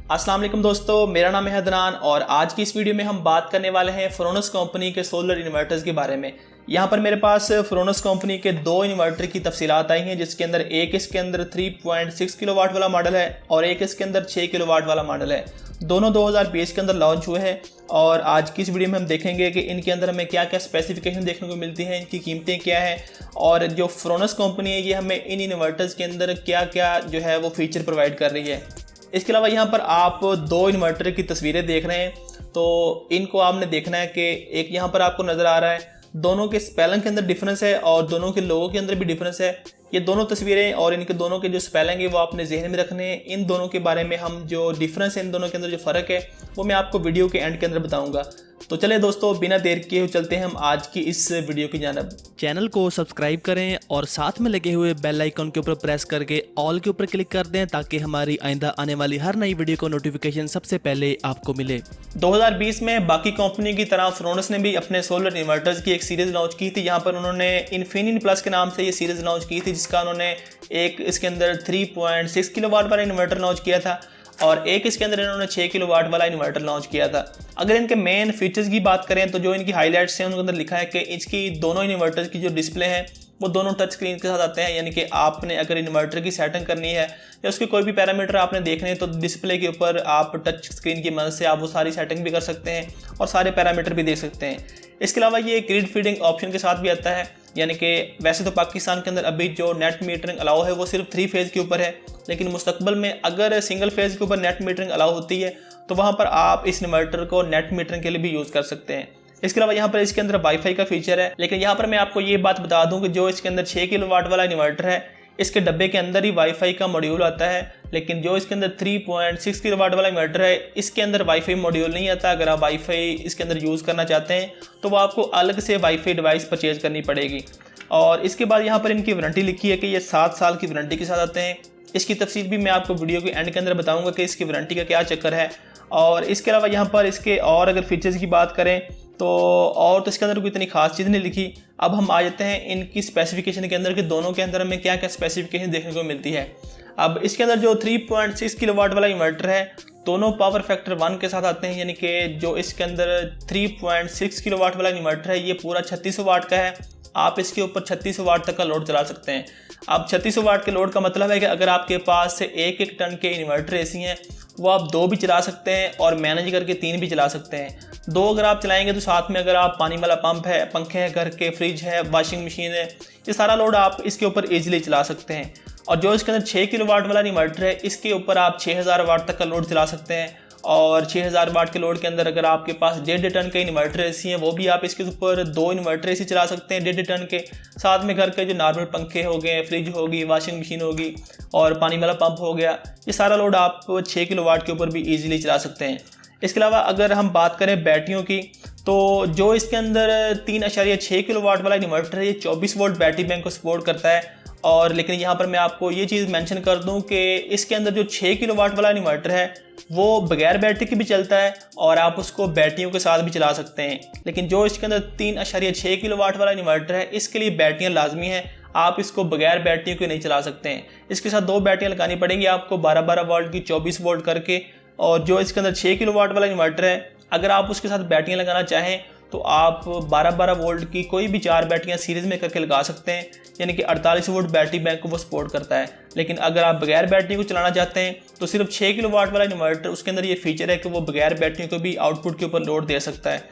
अस्सलाम वालेकुम दोस्तों, मेरा नाम है अदनान और आज की इस वीडियो में हम बात करने वाले हैं फ्रोनस कंपनी के सोलर इन्वर्टर्स के बारे में। यहाँ पर मेरे पास फ्रोनस कंपनी के दो इन्वर्टर की तफसीलात आई हैं, जिसके अंदर एक इसके अंदर 3.6 किलोवाट वाला मॉडल है और एक इसके अंदर 6 किलोवाट वाला मॉडल है। दोनों 2020 के अंदर लॉन्च हुए हैं और आज की इस वीडियो में हम देखेंगे कि इनके अंदर हमें क्या क्या स्पेसिफिकेशन देखने को मिलती हैं, इनकी कीमतें क्या हैं और जो फ्रोनस कंपनी है ये हमें इन इन्वर्टर्स के अंदर क्या क्या जो है वो फीचर प्रोवाइड कर रही है। इसके अलावा यहाँ पर आप दो इन्वर्टर की तस्वीरें देख रहे हैं, तो इनको आपने देखना है कि एक यहाँ पर आपको नज़र आ रहा है, दोनों के स्पेलिंग के अंदर डिफरेंस है और दोनों के लोगों के अंदर भी डिफरेंस है। ये दोनों तस्वीरें और इनके दोनों के जो स्पेलिंग है वो आपने जहन में रखने हैं। इन दोनों के बारे में हम जो डिफरेंस है, इन दोनों के अंदर जो फ़र्क है वो मैं आपको वीडियो के एंड के अंदर बताऊंगा। तो चले दोस्तों, बिना देर किए हुए चलते हैं हम आज की इस वीडियो की जानिब। चैनल को सब्सक्राइब करें और साथ में लगे हुए बेल आइकन के ऊपर प्रेस करके ऑल के ऊपर क्लिक कर दें ताकि हमारी आइंदा आने वाली हर नई वीडियो को नोटिफिकेशन सबसे पहले आपको मिले। 2020 में बाकी कंपनी की तरह फ्रोनस ने भी अपने सोलर इन्वर्टर्स की एक सीरीज़ लॉन्च की थी। यहाँ पर उन्होंने इन्फिनिटी प्लस के नाम से ये सीरीज़ लॉन्च की थी, जिसका उन्होंने एक इसके अंदर 3.6 किलोवाट वाला इन्वर्टर लॉन्च किया था और एक इसके अंदर इन्होंने 6 किलोवाट वाला इन्वर्टर लॉन्च किया था। अगर इनके मेन फीचर्स की बात करें तो जो इनकी हाईलाइट्स हैं उनके अंदर लिखा है कि इसकी दोनों इन्वर्टर्स की जो डिस्प्ले है वो दोनों टच स्क्रीन के साथ आते हैं, यानी कि आपने अगर इन्वर्टर की सेटिंग करनी है या उसके कोई भी पैरामीटर आपने देखने हैं तो डिस्प्ले के ऊपर आप टच स्क्रीन की मदद से आप वो सारी सेटिंग भी कर सकते हैं और सारे पैरामीटर भी देख सकते हैं। इसके अलावा ये ग्रिड फीडिंग ऑप्शन के साथ भी आता है, यानी कि वैसे तो पाकिस्तान के अंदर अभी जो नेट मीटरिंग अलाउ है वो सिर्फ 3 फेज़ के ऊपर है, लेकिन मुस्तकबिल में अगर सिंगल फेज़ के ऊपर नेट मीटरिंग अलाउ होती है तो वहाँ पर आप इस इन्वर्टर को नेट मीटरिंग के लिए भी यूज़ कर सकते हैं। इसके अलावा यहाँ पर इसके अंदर वाईफाई का फीचर है, लेकिन यहाँ पर मैं आपको ये बात बता दूँ कि जो इसके अंदर 6 किलोवाट वाला इन्वर्टर है इसके डब्बे के अंदर ही वाईफाई का मॉड्यूल आता है, लेकिन जो इसके अंदर 3.6 किलोवाट वाला इन्वर्टर है इसके अंदर वाईफाई मॉड्यूल नहीं आता। अगर आप वाईफाई इसके अंदर यूज़ करना चाहते हैं तो वो आपको अलग से वाईफाई डिवाइस परचेज करनी पड़ेगी। और इसके बाद यहाँ पर इनकी वारंटी लिखी है कि ये 7 साल की वारंटी के साथ आते हैं। इसकी तफसील भी मैं आपको वीडियो के एंड के अंदर बताऊंगा कि इसकी वारंटी का क्या चक्कर है। और इसके अलावा यहाँ पर इसके और अगर फीचर्स की बात करें तो और तो इसके अंदर कोई इतनी खास चीज़ नहीं लिखी। अब हम आ जाते हैं इनकी स्पेसिफिकेशन के अंदर कि दोनों के अंदर हमें क्या क्या स्पेसिफिकेशन देखने को मिलती है। अब इसके अंदर जो 3.6 किलोवाट वाला इन्वर्टर है दोनों पावर फैक्टर 1 के साथ आते हैं, यानी कि जो इसके अंदर 3.6 किलोवाट वाला इन्वर्टर है ये पूरा 3600 वाट का है। आप इसके ऊपर 3600 वाट तक का लोड चला सकते हैं। अब 3600 वाट के लोड का मतलब है कि अगर आपके पास से 1-1 टन के इन्वर्टर ऐसी हैं वो आप 2 भी चला सकते हैं और मैनेज करके 3 भी चला सकते हैं। 2 अगर आप चलाएंगे तो साथ में अगर आप पानी वाला पंप है, पंखे हैं घर के, फ्रिज है, वॉशिंग मशीन है, ये सारा लोड आप इसके ऊपर ईजिली चला सकते हैं। और जो इसके अंदर 6 किलोवाट वाला इन्वर्टर है इसके ऊपर आप 6000 वाट तक का लोड चला सकते हैं। और 6000 वाट के लोड के अंदर अगर आपके पास 1.5 टन के इन्वर्टर एसी हैं वो भी आप इसके ऊपर 2 इन्वर्टर एसी चला सकते हैं 1.5 टन के। साथ में घर के जो नॉर्मल पंखे हो गए, फ्रिज होगी, वॉशिंग मशीन होगी और पानी वाला पंप हो गया, ये सारा लोड आप 6 किलोवाट के ऊपर भी ईजिली चला सकते हैं। इसके अलावा अगर हम बात करें बैटरियों की तो जो इसके अंदर 3.6 किलोवाट वाला इन्वर्टर है ये 24 वोल्ट बैटरी बैंक को सपोर्ट करता है। और लेकिन यहाँ पर मैं आपको ये चीज़ मेंशन कर दूँ कि इसके अंदर जो 6 किलोवाट वाला इन्वर्टर है वो बगैर बैटरी की भी चलता है और आप उसको बैटरियों के साथ भी चला सकते हैं। लेकिन जो इसके अंदर 3.6 किलोवाट वाला इन्वर्टर है इसके लिए बैटरियाँ लाजमी हैं, आप इसको बगैर बैटरियों के नहीं चला सकते हैं। इसके साथ 2 बैटरियाँ लगानी पड़ेंगी आपको 12-12 वोल्ट की 24 वोल्ट करके। और जो इसके अंदर 6 किलोवाट वाला इन्वर्टर है अगर आप उसके साथ बैटरियाँ लगाना चाहें तो आप 12-12 वोल्ट की कोई भी 4 बैटरियाँ सीरीज़ में करके लगा सकते हैं, यानी कि 48 वोल्ट बैटरी बैंक को वो सपोर्ट करता है। लेकिन अगर आप बगैर बैटरी को चलाना चाहते हैं तो सिर्फ 6 किलोवाट वाला इन्वर्टर उसके अंदर ये फीचर है कि वो बगैर बैटरी को भी आउटपुट के ऊपर लोड दे सकता है।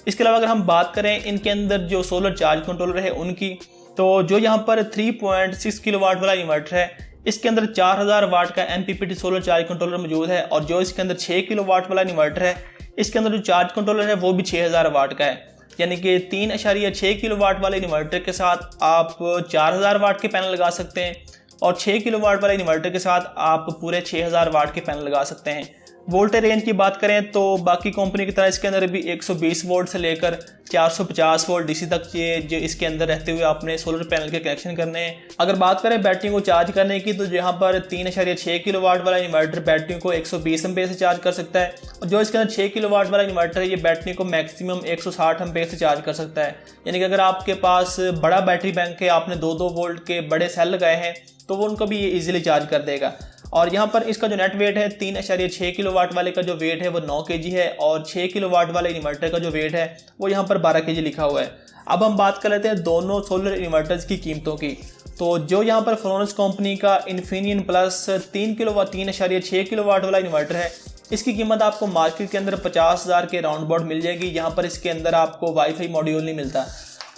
इसके अलावा अगर हम बात करें इनके अंदर जो सोलर चार्ज कंट्रोलर है उनकी, तो जो यहाँ पर 3.6 किलोवाट वाला इन्वर्टर है इसके अंदर 4000 वाट का MPPT सोलर चार्ज कंट्रोलर मौजूद है। और जो इसके अंदर 6 किलोवाट वाला इन्वर्टर है इसके अंदर जो चार्ज कंट्रोलर है वो भी 6000 वाट का है, यानी कि 3.6 किलोवाट वाले इन्वर्टर के साथ आप 4000 वाट के पैनल लगा सकते हैं और 6 किलोवाट वाले इन्वर्टर के साथ आप पूरे 6000 वाट के पैनल लगा सकते हैं। वोल्टेज रेंज की बात करें तो बाकी कंपनी की तरह इसके अंदर भी 120 वोल्ट से लेकर 450 वोल्ट डीसी तक ये जो इसके अंदर रहते हुए आपने सोलर पैनल के कनेक्शन करने हैं। अगर बात करें बैटरी को चार्ज करने की तो यहाँ पर 3.6 किलोवाट वाला इन्वर्टर बैटरी को 120 एम्पेयर से चार्ज कर सकता है और जो इसके अंदर 6 किलोवाट वाला इन्वर्टर है ये बैटरी को मैक्सिमम 160 एम्पेयर से चार्ज कर सकता है। यानी कि अगर आपके पास बड़ा बैटरी बैंक है, आपने 2-2 वोल्ट के बड़े सेल लगाए हैं तो वो उनको भी ये ईजिली चार्ज कर देगा। और यहाँ पर इसका जो नेट वेट है 3.6 किलोवाट वाले का जो वेट है वो 9 kg है, और 6 किलोवाट वाले इन्वर्टर का जो वेट है वो यहाँ पर 12 kg लिखा हुआ है। अब हम बात कर लेते हैं दोनों सोलर इन्वर्टर्स की कीमतों की। तो जो यहाँ पर फ्रोनस कंपनी का इन्फिनियन प्लस 3.6 किलोवाट वाला इन्वर्टर है, इसकी कीमत आपको मार्केट के अंदर 50,000 के राउंड अबाउट मिल जाएगी। यहाँ पर इसके अंदर आपको वाईफाई मॉड्यूल नहीं मिलता।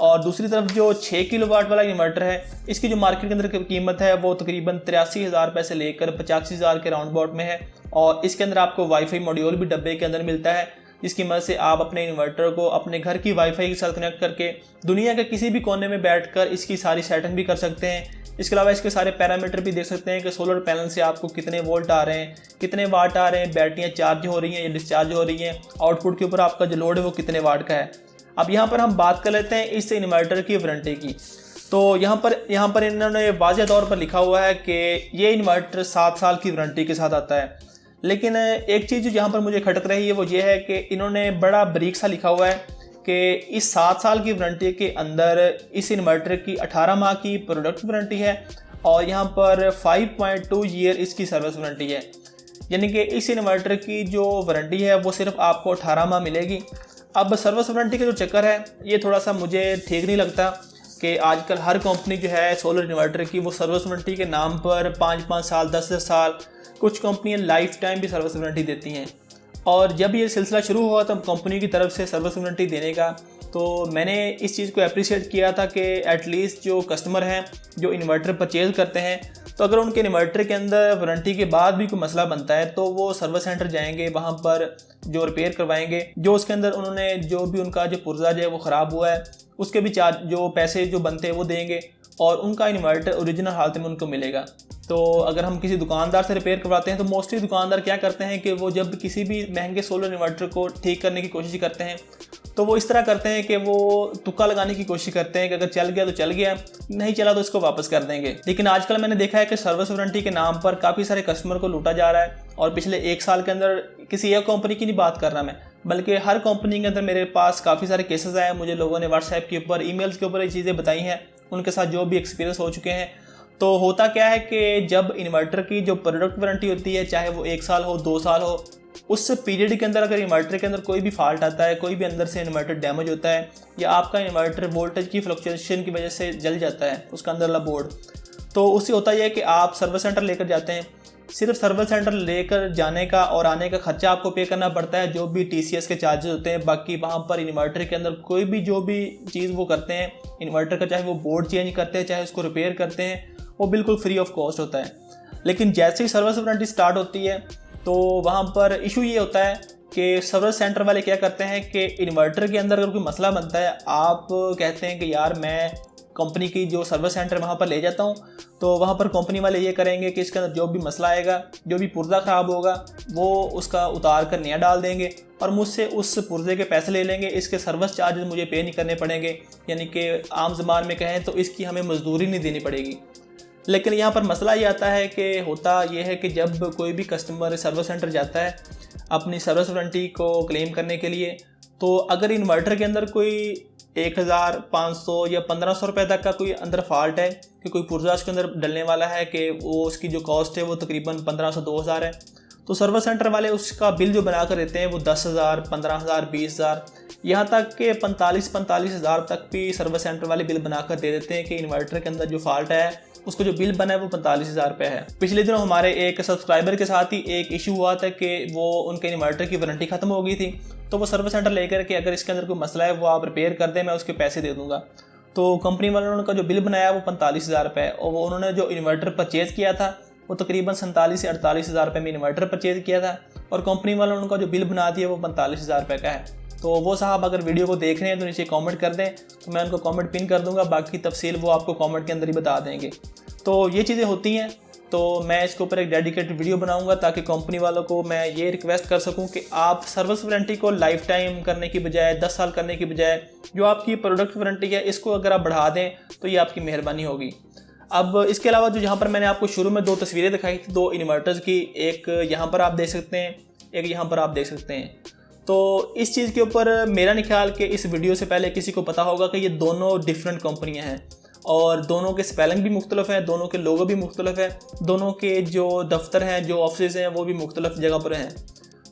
और दूसरी तरफ जो 6 किलोवाट वाला इन्वर्टर है, इसकी जो मार्केट के अंदर कीमत है वो तकरीबन 83,000 रुपये से लेकर 85,000 के राउंड अबाउट में है। और इसके अंदर आपको वाईफाई मॉड्यूल भी डब्बे के अंदर मिलता है, जिसकी मदद से आप अपने इन्वर्टर को अपने घर की वाईफाई के साथ कनेक्ट करके दुनिया के किसी भी कोने में बैठकर इसकी सारी सेटिंग भी कर सकते हैं। इसके अलावा इसके सारे पैरामीटर भी देख सकते हैं कि सोलर पैनल से आपको कितने वोल्ट आ रहे हैं, कितने वाट आ रहे हैं, बैटरियाँ चार्ज हो रही हैं या डिस्चार्ज हो रही हैं, आउटपुट के ऊपर आपका जो लोड है वो कितने वाट का है। अब यहाँ पर हम बात कर लेते हैं इस इन्वर्टर की वारंटी की। तो यहाँ पर इन्होंने वाज़ेह तौर पर लिखा हुआ है कि ये इन्वर्टर 7 साल की वारंटी के साथ आता है। लेकिन एक चीज़ जो यहाँ पर मुझे खटक रही है वो ये है कि इन्होंने बड़ा बारीक सा लिखा हुआ है कि इस 7 साल की वारंटी के अंदर इस इन्वर्टर की 18 माह की प्रोडक्ट वारंटी है और यहाँ पर 5.2 ईयर इसकी सर्विस वारंटी है। यानी कि इस इन्वर्टर की जो वारंटी है वो सिर्फ आपको 18 माह मिलेगी। अब सर्विस वारंटी का जो चक्कर है ये थोड़ा सा मुझे ठीक नहीं लगता कि आजकल हर कंपनी जो है सोलर इन्वर्टर की वो सर्विस वारंटी के नाम पर 5-5 साल 10-10 साल, कुछ कंपनियां लाइफ टाइम भी सर्विस वारंटी देती हैं। और जब ये सिलसिला शुरू हुआ तो कंपनी की तरफ से सर्विस वारंटी देने का, तो मैंने इस चीज़ को अप्रिशिएट किया था कि एटलीस्ट जो कस्टमर हैं जो इन्वर्टर परचेज़ करते हैं, तो अगर उनके इन्वर्टर के अंदर वारंटी के बाद भी कोई मसला बनता है तो वो सर्विस सेंटर जाएंगे, वहाँ पर जो रिपेयर करवाएंगे, जो उसके अंदर उन्होंने जो भी उनका जो पुर्जा जो है वो ख़राब हुआ है उसके भी चार्ज जो पैसे जो बनते हैं वो देंगे और उनका इन्वर्टर ओरिजिनल हालत में उनको मिलेगा। तो अगर हम किसी दुकानदार से रिपेयर करवाते हैं तो मोस्टली दुकानदार क्या करते हैं कि वो जब किसी भी महंगे सोलर इन्वर्टर को ठीक करने की कोशिश करते हैं तो वो इस तरह करते हैं कि वो तुक्का लगाने की कोशिश करते हैं कि अगर चल गया तो चल गया, नहीं चला तो इसको वापस कर देंगे। लेकिन आजकल मैंने देखा है कि सर्विस वारंटी के नाम पर काफ़ी सारे कस्टमर को लूटा जा रहा है। और पिछले 1 साल के अंदर किसी एक कंपनी की नहीं बात कर रहा मैं, बल्कि हर कंपनी के अंदर मेरे पास काफ़ी सारे केसेस आए। मुझे लोगों ने व्हाट्सएप के ऊपर, ईमेल्स के ऊपर ये चीज़ें बताई हैं, उनके साथ जो भी एक्सपीरियंस हो चुके हैं। तो होता क्या है कि जब इन्वर्टर की जो प्रोडक्ट वारंटी होती है, चाहे वो 1 साल हो 2 साल हो, उस पीरियड के अंदर अगर इन्वर्टर के अंदर कोई भी फॉल्ट आता है, कोई भी अंदर से इन्वर्टर डैमेज होता है या आपका इन्वर्टर वोल्टेज की फ्लक्चुएशन की वजह से जल जाता है उसका अंदर वाला बोर्ड, तो उससे होता यह है कि आप सर्विस सेंटर लेकर जाते हैं। सिर्फ सर्विस सेंटर लेकर जाने का और आने का खर्चा आपको पे करना पड़ता है, जो भी TCS के चार्जेस होते हैं। बाकी वहाँ पर इन्वर्टर के अंदर कोई भी जो भी चीज़ वो करते हैं इन्वर्टर का, चाहे वो बोर्ड चेंज करते हैं चाहे उसको रिपेयर करते हैं, वो बिल्कुल फ्री ऑफ कॉस्ट होता है। लेकिन जैसे ही सर्विस वारंटी स्टार्ट होती है तो वहाँ पर इशू ये होता है कि सर्विस सेंटर वाले क्या करते हैं कि इन्वर्टर के अंदर अगर कोई मसला बनता है, आप कहते हैं कि यार मैं कंपनी की जो सर्विस सेंटर वहाँ पर ले जाता हूँ, तो वहाँ पर कंपनी वाले ये करेंगे कि इसके अंदर जो भी मसला आएगा, जो भी पुर्जा ख़राब होगा वो उसका उतार कर नया डाल देंगे और मुझसे उस पुर्जे के पैसे ले लेंगे। इसके सर्विस चार्जेस मुझे पे नहीं करने पड़ेंगे, यानी कि आम ज़बान में कहें तो इसकी हमें मजदूरी नहीं देनी पड़ेगी। लेकिन यहाँ पर मसला ये आता है कि होता ये है कि जब कोई भी कस्टमर सर्विस सेंटर जाता है अपनी सर्विस वारंटी को क्लेम करने के लिए, तो अगर इन्वर्टर के अंदर कोई 1,500 या 1,500 रुपये तक का कोई अंदर फॉल्ट है कि कोई पुर्जा उसके अंदर डलने वाला है कि वो उसकी जो कॉस्ट है वो तकरीबन 1,500-2,000 है, तो सर्विस सेंटर वाले उसका बिल जो बना कर देते हैं वो 10,000, 15,000, 20,000, यहाँ तक कि 45,000 तक भी सर्विस सेंटर वाले बिल बनाकर दे देते हैं कि इन्वर्टर के अंदर जो फॉल्ट है उसको जो बिल बना है वो 45,000 रुपये है। पिछले दिनों हमारे एक सब्सक्राइबर के साथ ही एक इशू हुआ था कि वो उनके इन्वर्टर की वारंटी ख़त्म हो गई थी, तो वो सर्विस सेंटर लेकर के अगर इसके अंदर कोई मसला है वो आप रिपेयर कर दें, मैं उसके पैसे दे दूँगा। तो कंपनी वालों ने उनका जो बिल बनाया वो 45,000 रुपये, और वो उन्होंने जो इन्वर्टर परचेज़ किया था वो तकरीबन 47 से 48,000 रुपये में इन्वर्टर परचेज़ किया था, और कंपनी वालों ने उनका जो बिल बना दिया वो 45,000 रुपये का है। तो वो साहब अगर वीडियो को देख रहे हैं तो नीचे कमेंट कर दें, तो मैं उनको कमेंट पिन कर दूंगा, बाकी तफसील वो आपको कमेंट के अंदर ही बता देंगे। तो ये चीज़ें होती हैं, तो मैं इसके ऊपर एक डेडिकेटेड वीडियो बनाऊंगा ताकि कंपनी वालों को मैं ये रिक्वेस्ट कर सकूं कि आप सर्विस वारंटी को लाइफ टाइम करने की बजाय 10 साल करने की बजाय जो आपकी प्रोडक्ट वारंटी है इसको अगर आप बढ़ा दें तो ये आपकी मेहरबानी होगी। अब इसके अलावा जो यहाँ पर मैंने आपको शुरू में 2 तस्वीरें दिखाई थी 2 इन्वर्टर्स की, एक यहाँ पर आप देख सकते हैं, एक यहाँ पर आप देख सकते हैं। तो इस चीज़ के ऊपर मेरा नहीं ख्याल कि इस वीडियो से पहले किसी को पता होगा कि ये दोनों डिफरेंट कंपनियां हैं, और दोनों के स्पेलिंग भी मुख्तलिफ है, दोनों के लोगो भी मुख्तलिफ है, दोनों के जो दफ्तर हैं, जो ऑफिस हैं, वो भी मुख्तलिफ जगह पर हैं।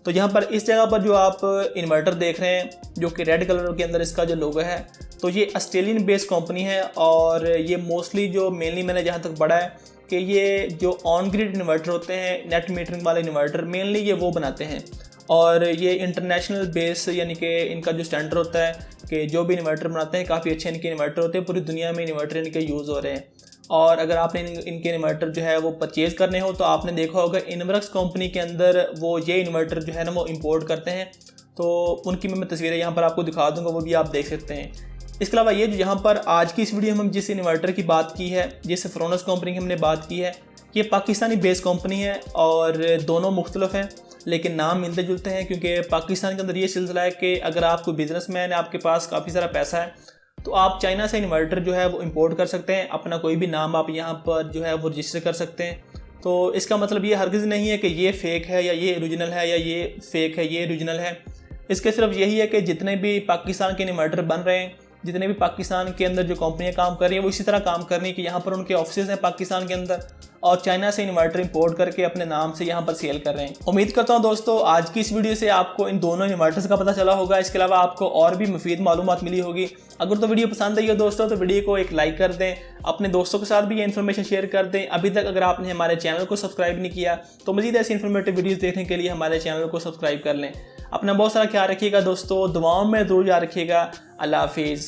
तो यहाँ पर इस जगह पर जो आप इन्वर्टर देख रहे हैं जो कि रेड कलर के अंदर इसका जो लोगो है, तो ये ऑस्ट्रेलियन बेस्ड कंपनी है और ये मोस्टली जो मेनली मैंने जहाँ तक पढ़ा है कि ये जो ऑन ग्रिड इन्वर्टर होते हैं, नेट मीटरिंग वाले इन्वर्टर मेनली ये वो बनाते हैं। और ये इंटरनेशनल बेस यानी कि इनका जो स्टैंडर्ड होता है कि जो भी इन्वर्टर बनाते हैं काफ़ी अच्छे इनके इन्वर्टर होते हैं, पूरी दुनिया में इन्वर्टर इनके यूज़ हो रहे हैं। और अगर आपने इनके इन्वर्टर जो है वो परचेज़ करने हो तो आपने देखा होगा इनवर्क्स कंपनी के अंदर वो ये इन्वर्टर जो है ना वो इंपोर्ट करते हैं। तो उनकी मैं तस्वीरें यहाँ पर आपको दिखा दूँगा, वो भी आप देख सकते हैं। इसके अलावा ये जो यहाँ पर आज की इस वीडियो में हम जिस इन्वर्टर की बात की है, जिस फ्रोनस कंपनी की हमने बात की है, ये पाकिस्तानी बेस्ड कंपनी है और दोनों मुख्तलिफ हैं लेकिन नाम मिलते जुलते हैं। क्योंकि पाकिस्तान के अंदर ये सिलसिला है कि अगर आप कोई बिजनेसमैन है, आपके पास काफ़ी सारा पैसा है, तो आप चाइना से इन्वर्टर जो है वो इंपोर्ट कर सकते हैं, अपना कोई भी नाम आप यहाँ पर जो है वो रजिस्टर कर सकते हैं। तो इसका मतलब ये हरगिज़ नहीं है कि ये फ़ेक है या ये ओरिजिनल है या ये फ़ेक है, ये ओरिजिनल है। इसके सिर्फ यही है कि जितने भी पाकिस्तान के इन्वर्टर बन रहे हैं, जितने भी पाकिस्तान के अंदर जो कंपनियां काम कर रही हैं, वो इसी तरह काम कर रही हैं कि यहाँ पर उनके ऑफिस हैं पाकिस्तान के अंदर और चाइना से इन्वर्टर इंपोर्ट करके अपने नाम से यहाँ पर सेल कर रहे हैं। उम्मीद करता हूँ दोस्तों आज की इस वीडियो से आपको इन दोनों इन्वर्टर्स का पता चला होगा। इसके अलावा आपको और भी मुफीद मालूमात मिली होगी। अगर तो वीडियो पसंद आई हो दोस्तों तो वीडियो को एक लाइक कर दें, अपने दोस्तों के साथ भी ये इन्फॉर्मेशन शेयर कर दें। अभी तक अगर आपने हमारे चैनल को सब्सक्राइब नहीं किया तो मज़ीद ऐसी इन्फॉर्मेटिव वीडियोज़ देखने के लिए हमारे चैनल को सब्सक्राइब कर लें। अपना बहुत सारा ख्याल रखिएगा दोस्तों, दुआओं में ज़रूर याद रखिएगा। अल्लाह हाफिज़।